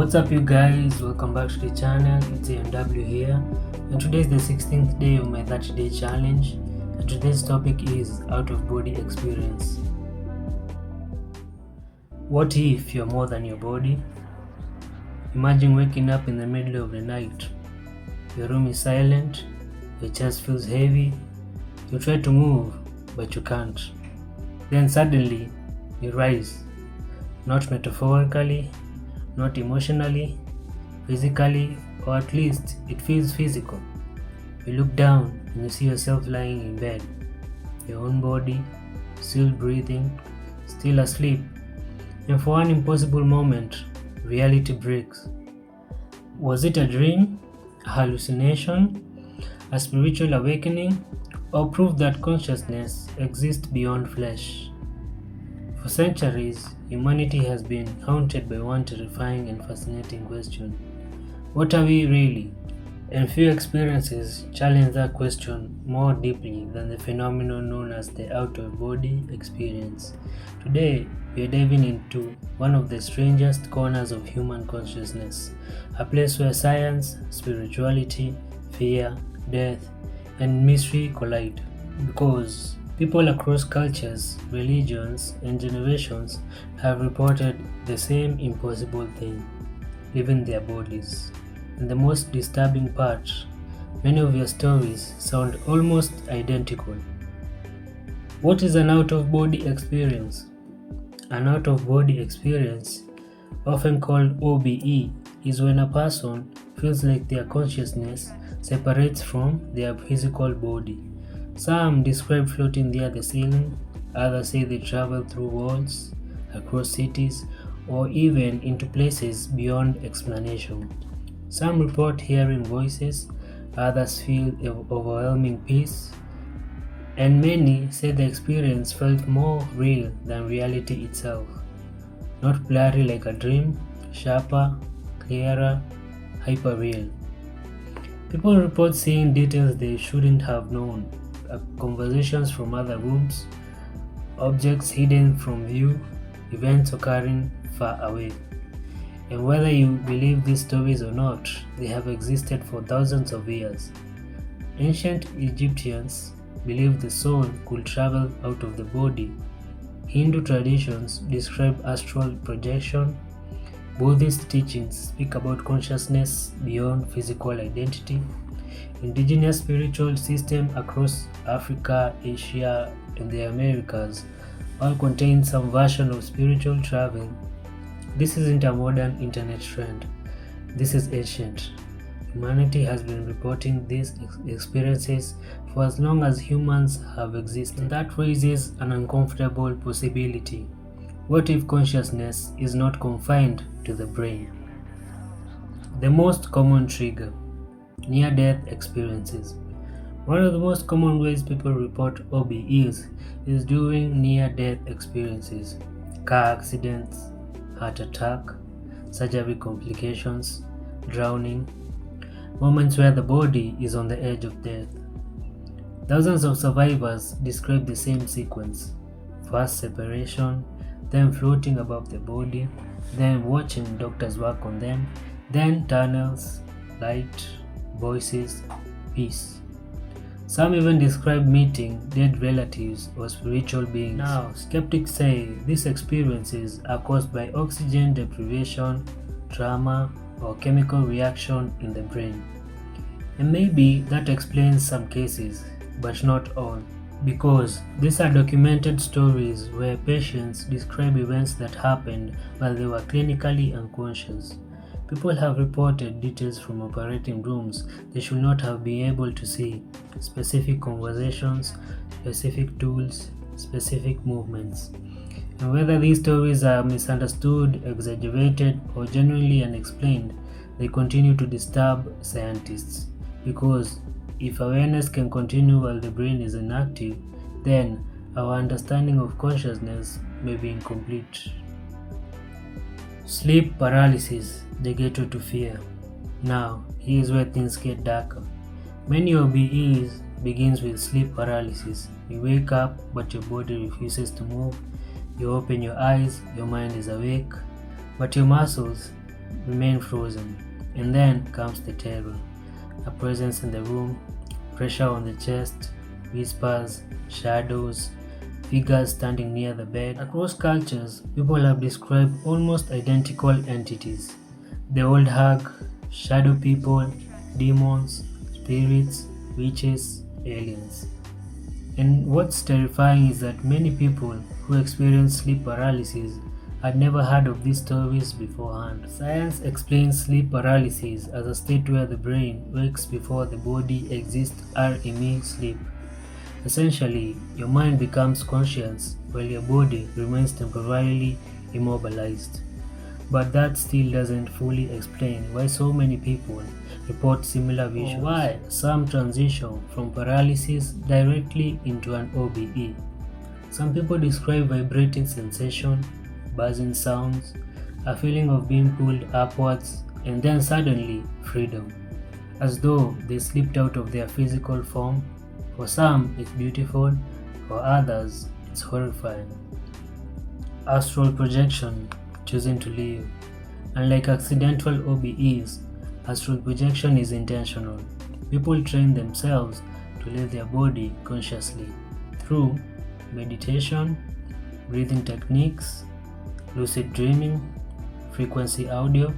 What's up you guys, welcome back to the channel. It's AMW here, and today is the 16th day of my 30-day challenge, and today's topic is out of body experience. What if you're more than your body? Imagine waking up in the middle of the night. Your room is silent, your chest feels heavy, you try to move but you can't. Then suddenly you rise, not metaphorically, not emotionally, physically, or at least it feels physical. You look down and you see yourself lying in bed, your own body, still breathing, still asleep, and for one impossible moment, reality breaks. Was it a dream, a hallucination, a spiritual awakening, or proof that consciousness exists beyond flesh? For centuries, humanity has been haunted by one terrifying and fascinating question. What are we really? And few experiences challenge that question more deeply than the phenomenon known as the out-of-body experience. Today, we are diving into one of the strangest corners of human consciousness, a place where science, spirituality, fear, death, and mystery collide. Because people across cultures, religions, and generations have reported the same impossible thing, leaving their bodies. And the most disturbing part, many of your stories sound almost identical. What is an out-of-body experience? An out-of-body experience, often called OBE, is when a person feels like their consciousness separates from their physical body. Some describe floating near the ceiling, others say they travel through walls, across cities, or even into places beyond explanation. Some report hearing voices, others feel overwhelming peace, and many say the experience felt more real than reality itself. Not blurry like a dream, sharper, clearer, hyper-real. People report seeing details they shouldn't have known, conversations from other rooms, objects hidden from view, events occurring far away. And whether you believe these stories or not, they have existed for thousands of years. Ancient Egyptians believed the soul could travel out of the body. Hindu traditions describe astral projection. Buddhist teachings speak about consciousness beyond physical identity. Indigenous spiritual systems across Africa, Asia, and the Americas all contain some version of spiritual travel. This isn't a modern internet trend. This is ancient. Humanity has been reporting these experiences for as long as humans have existed. And that raises an uncomfortable possibility. What if consciousness is not confined to the brain? The most common trigger: near-death experiences. One of the most common ways people report OBEs is during near-death experiences. Car accidents, heart attack, surgery complications, drowning, moments where the body is on the edge of death. Thousands of survivors describe the same sequence: first separation, then floating above the body, then watching doctors work on them, then tunnels, light, voices, peace. Some even describe meeting dead relatives or spiritual beings. Now, skeptics say these experiences are caused by oxygen deprivation, trauma, or chemical reaction in the brain. And maybe that explains some cases, but not all. Because these are documented stories where patients describe events that happened while they were clinically unconscious. People have reported details from operating rooms they should not have been able to see, specific conversations, specific tools, specific movements. And whether these stories are misunderstood, exaggerated, or genuinely unexplained, they continue to disturb scientists. Because if awareness can continue while the brain is inactive, then our understanding of consciousness may be incomplete. Sleep paralysis, the gateway to fear. Now, here's where things get darker. Many OBEs begins with sleep paralysis. You wake up, but your body refuses to move. You open your eyes, your mind is awake, but your muscles, remain frozen. And then comes the terror. A presence in the room, pressure on the chest, whispers, shadows, figures standing near the bed. Across cultures, people have described almost identical entities. The old hag, shadow people, demons, spirits, witches, aliens. And what's terrifying is that many people who experience sleep paralysis had never heard of these stories beforehand. Science explains sleep paralysis as a state where the brain wakes before the body exists REM sleep. Essentially, your mind becomes conscious while your body remains temporarily immobilized. But that still doesn't fully explain why so many people report similar visions, or why some transition from paralysis directly into an OBE. Some people describe vibrating sensation, buzzing sounds, a feeling of being pulled upwards, and then suddenly freedom, as though they slipped out of their physical form. For some, it's beautiful, for others, it's horrifying. Astral projection, choosing to live. Unlike accidental OBEs, astral projection is intentional. People train themselves to leave their body consciously through meditation, breathing techniques, lucid dreaming, frequency audio,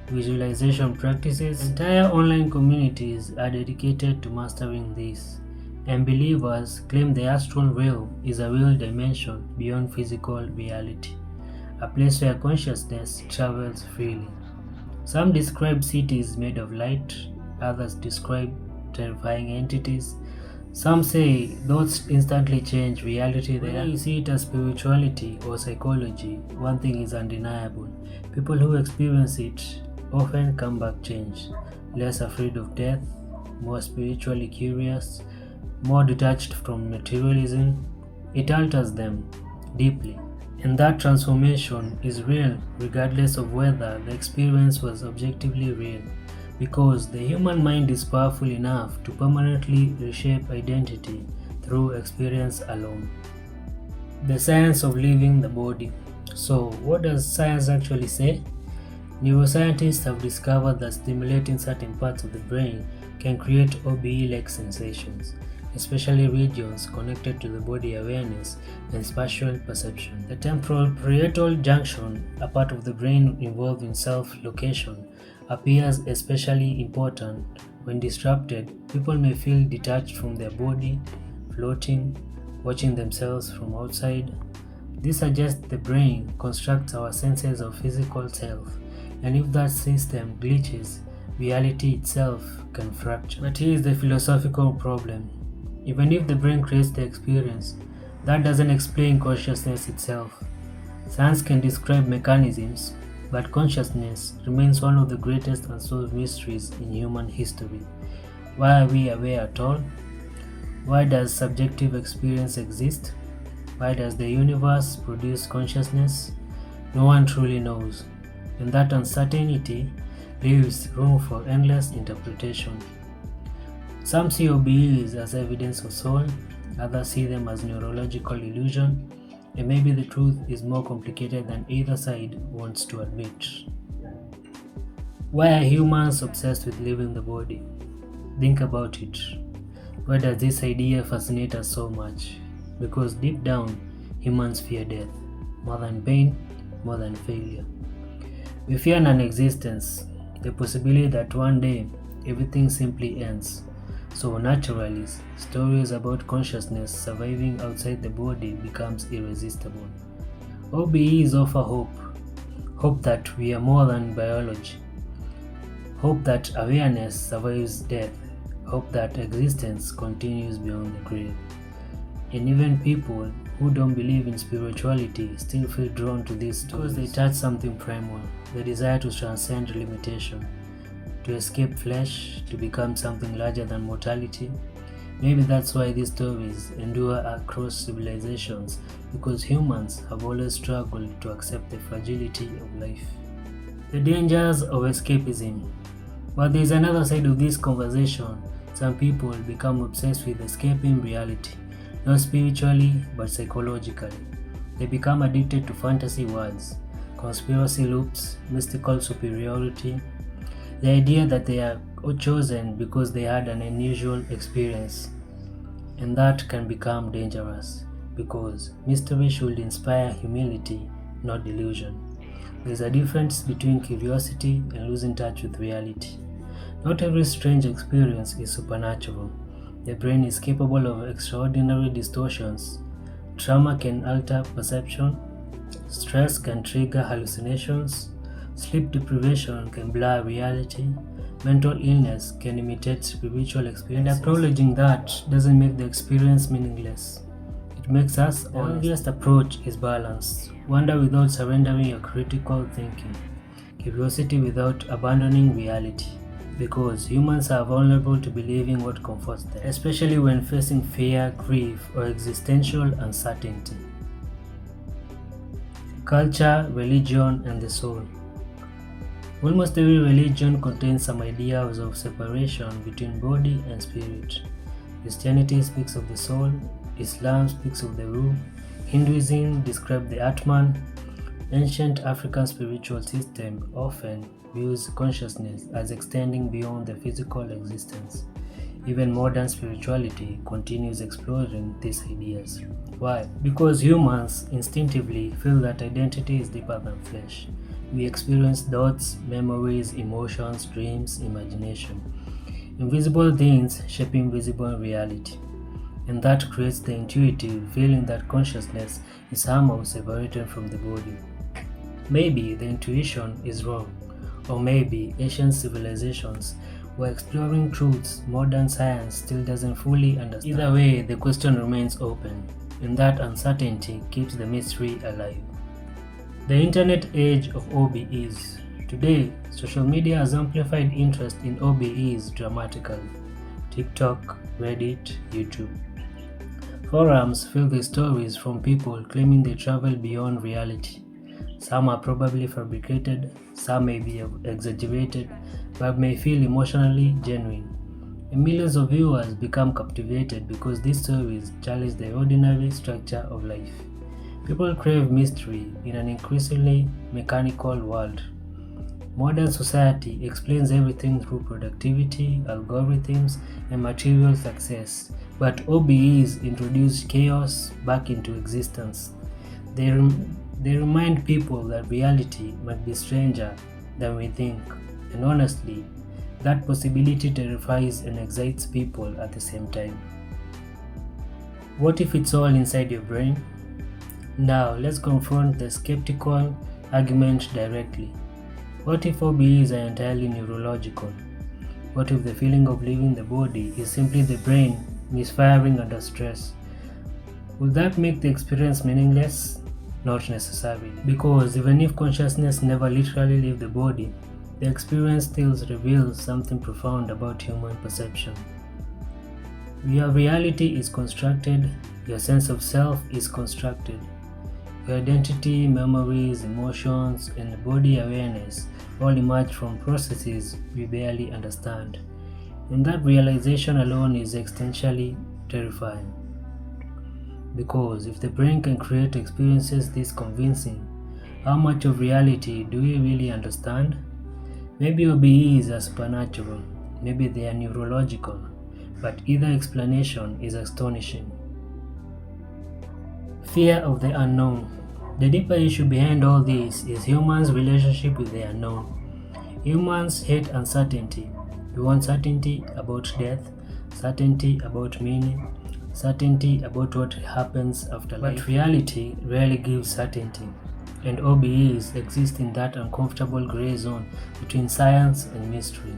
visualization practices. Entire online communities are dedicated to mastering this, and believers claim the astral realm is a real dimension beyond physical reality, a place where consciousness travels freely. Some describe cities made of light, others describe terrifying entities. Some say thoughts instantly change reality. Whether you see it as spirituality or psychology, one thing is undeniable. People who experience it often come back changed, less afraid of death, more spiritually curious, more detached from materialism. It alters them deeply. And that transformation is real regardless of whether the experience was objectively real, because the human mind is powerful enough to permanently reshape identity through experience alone. The science of leaving the body. So, what does science actually say? Neuroscientists have discovered that stimulating certain parts of the brain can create OBE-like sensations, especially regions connected to the body awareness and spatial perception. The temporal parietal junction, a part of the brain involved in self-location, appears especially important. When disrupted, people may feel detached from their body, floating, watching themselves from outside. This suggests the brain constructs our senses of physical self, and if that system glitches, reality itself can fracture. But here is the philosophical problem. Even if the brain creates the experience, that doesn't explain consciousness itself. Science can describe mechanisms, but consciousness remains one of the greatest unsolved mysteries in human history. Why are we aware at all? Why does subjective experience exist? Why does the universe produce consciousness? No one truly knows, and that uncertainty leaves room for endless interpretation. Some see OBEs as evidence of soul, others see them as neurological illusion, and maybe the truth is more complicated than either side wants to admit. Why are humans obsessed with leaving the body? Think about it. Why does this idea fascinate us so much? Because deep down, humans fear death, more than pain, more than failure. We fear non-existence, the possibility that one day everything simply ends. So naturally, stories about consciousness surviving outside the body becomes irresistible. OBEs offer hope. Hope that we are more than biology. Hope that awareness survives death. Hope that existence continues beyond the grave. And even people who don't believe in spirituality still feel drawn to these stories because they touch something primal, the desire to transcend limitation, to escape flesh, to become something larger than mortality. Maybe that's why these stories endure across civilizations, because humans have always struggled to accept the fragility of life. The dangers of escapism. But there is another side of this conversation. Some people become obsessed with escaping reality, not spiritually but psychologically. They become addicted to fantasy worlds, conspiracy loops, mystical superiority, the idea that they are chosen because they had an unusual experience. And that can become dangerous because mystery should inspire humility, not delusion. There's a difference between curiosity and losing touch with reality. Not every strange experience is supernatural. The brain is capable of extraordinary distortions. Trauma can alter perception, stress can trigger hallucinations, sleep deprivation can blur reality, mental illness can imitate spiritual experiences. And acknowledging that doesn't make the experience meaningless. It makes us honest. The healthiest approach is balance. Wonder without surrendering your critical thinking. Curiosity without abandoning reality. Because humans are vulnerable to believing what comforts them, especially when facing fear, grief, or existential uncertainty. Culture, religion, and the soul. Almost every religion contains some ideas of separation between body and spirit. Christianity speaks of the soul, Islam speaks of the ruh, Hinduism describes the Atman. Ancient African spiritual system often views consciousness as extending beyond the physical existence. Even modern spirituality continues exploring these ideas. Why? Because humans instinctively feel that identity is deeper than flesh. We experience thoughts, memories, emotions, dreams, imagination. Invisible things shaping visible reality. And that creates the intuitive feeling that consciousness is somehow separated from the body. Maybe the intuition is wrong, or maybe ancient civilizations were exploring truths modern science still doesn't fully understand. Either way, the question remains open, and that uncertainty keeps the mystery alive. The internet age of OBEs. Today, social media has amplified interest in OBEs dramatically. TikTok, Reddit, YouTube. Forums fill the stories from people claiming they travel beyond reality. Some are probably fabricated, some may be exaggerated, but may feel emotionally genuine. And millions of viewers become captivated because these stories challenge the ordinary structure of life. People crave mystery in an increasingly mechanical world. Modern society explains everything through productivity, algorithms, and material success, but OBEs introduce chaos back into existence. They remind people that reality might be stranger than we think, and honestly, that possibility terrifies and excites people at the same time. What if it's all inside your brain? Now, let's confront the skeptical argument directly. What if OBEs are entirely neurological? What if the feeling of leaving the body is simply the brain misfiring under stress? Will that make the experience meaningless? Not necessarily, because even if consciousness never literally leaves the body, the experience still reveals something profound about human perception. Your reality is constructed, your sense of self is constructed. Your identity, memories, emotions, and body awareness all emerge from processes we barely understand. And that realization alone is existentially terrifying. Because if the brain can create experiences this convincing, how much of reality do we really understand? Maybe OBEs are supernatural, maybe they are neurological, but either explanation is astonishing. Fear of the unknown. The deeper issue behind all this is humans' relationship with the unknown. Humans hate uncertainty. We want certainty about death, certainty about meaning, certainty about what happens after life. But reality rarely gives certainty, and OBEs exist in that uncomfortable gray zone between science and mystery.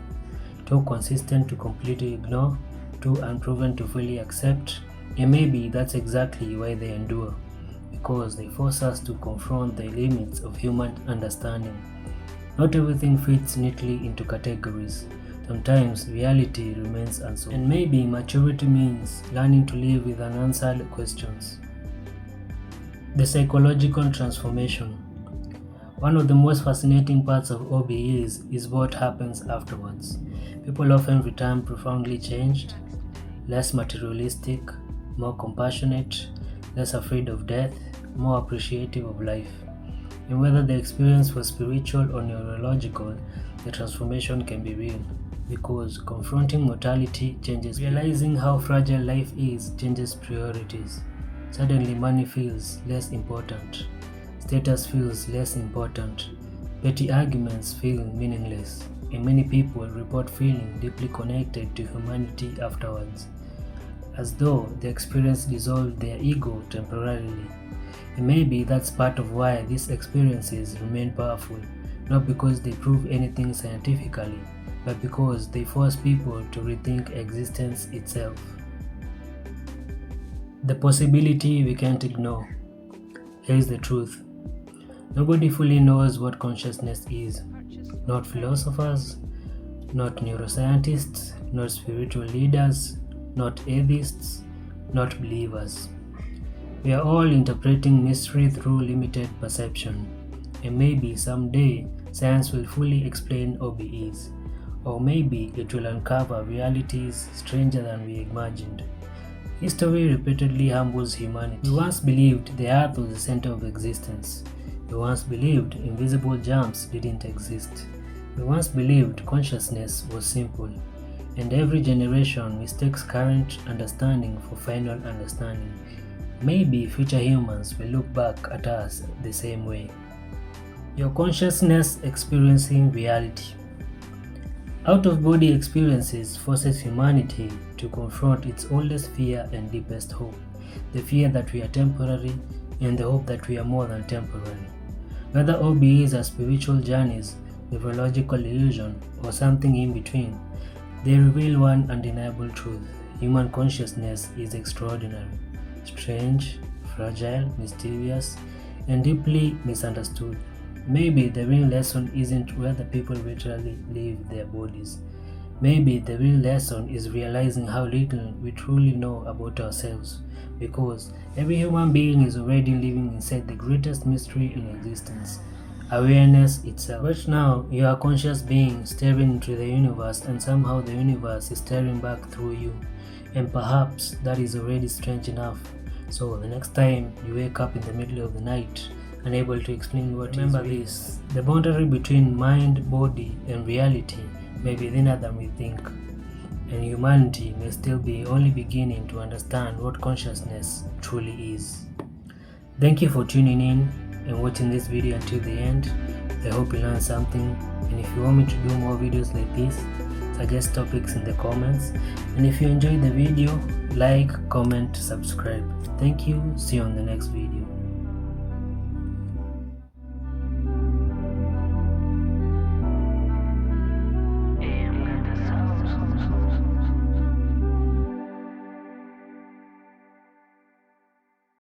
Too consistent to completely ignore, too unproven to fully accept, and maybe that's exactly why they endure. Because they force us to confront the limits of human understanding. Not everything fits neatly into categories. Sometimes reality remains unsolved. And maybe maturity means learning to live with unanswered questions. The psychological transformation. One of the most fascinating parts of OBEs is what happens afterwards. People often return profoundly changed, less materialistic, more compassionate, less afraid of death, more appreciative of life. And whether the experience was spiritual or neurological, the transformation can be real. Because confronting mortality changes. Realizing how fragile life is changes priorities. Suddenly money feels less important. Status feels less important. Petty arguments feel meaningless. And many people report feeling deeply connected to humanity afterwards, as though the experience dissolved their ego temporarily. And maybe that's part of why these experiences remain powerful, not because they prove anything scientifically, but because they force people to rethink existence itself. The possibility we can't ignore. Here's the truth. Nobody fully knows what consciousness is. Not philosophers, not neuroscientists, not spiritual leaders, not atheists, not believers. We are all interpreting mystery through limited perception, and maybe someday science will fully explain OBEs, or maybe it will uncover realities stranger than we imagined. History repeatedly humbles humanity. We once believed the earth was the center of existence. We once believed invisible germs didn't exist. We once believed consciousness was simple. And every generation mistakes current understanding for final understanding. Maybe future humans will look back at us the same way. Your consciousness experiencing reality. Out-of-body experiences forces humanity to confront its oldest fear and deepest hope, the fear that we are temporary and the hope that we are more than temporary. Whether OBEs are spiritual journeys, neurological illusion, or something in between, they reveal one undeniable truth. Human consciousness is extraordinary, strange, fragile, mysterious, and deeply misunderstood. Maybe the real lesson isn't whether people literally leave their bodies. Maybe the real lesson is realizing how little we truly know about ourselves, because every human being is already living inside the greatest mystery in existence, awareness itself. Right now, you are a conscious being staring into the universe, and somehow the universe is staring back through you, and perhaps that is already strange enough. So the next time you wake up in the middle of the night, unable to explain what remember is this. The boundary between mind, body, and reality may be thinner than we think, and humanity may still be only beginning to understand what consciousness truly is. Thank you for tuning in and watching this video until the end. I hope you learned something, and if you want me to do more videos like this, suggest topics in the comments, and if you enjoyed the video, like, comment, subscribe. Thank you. See you on the next video.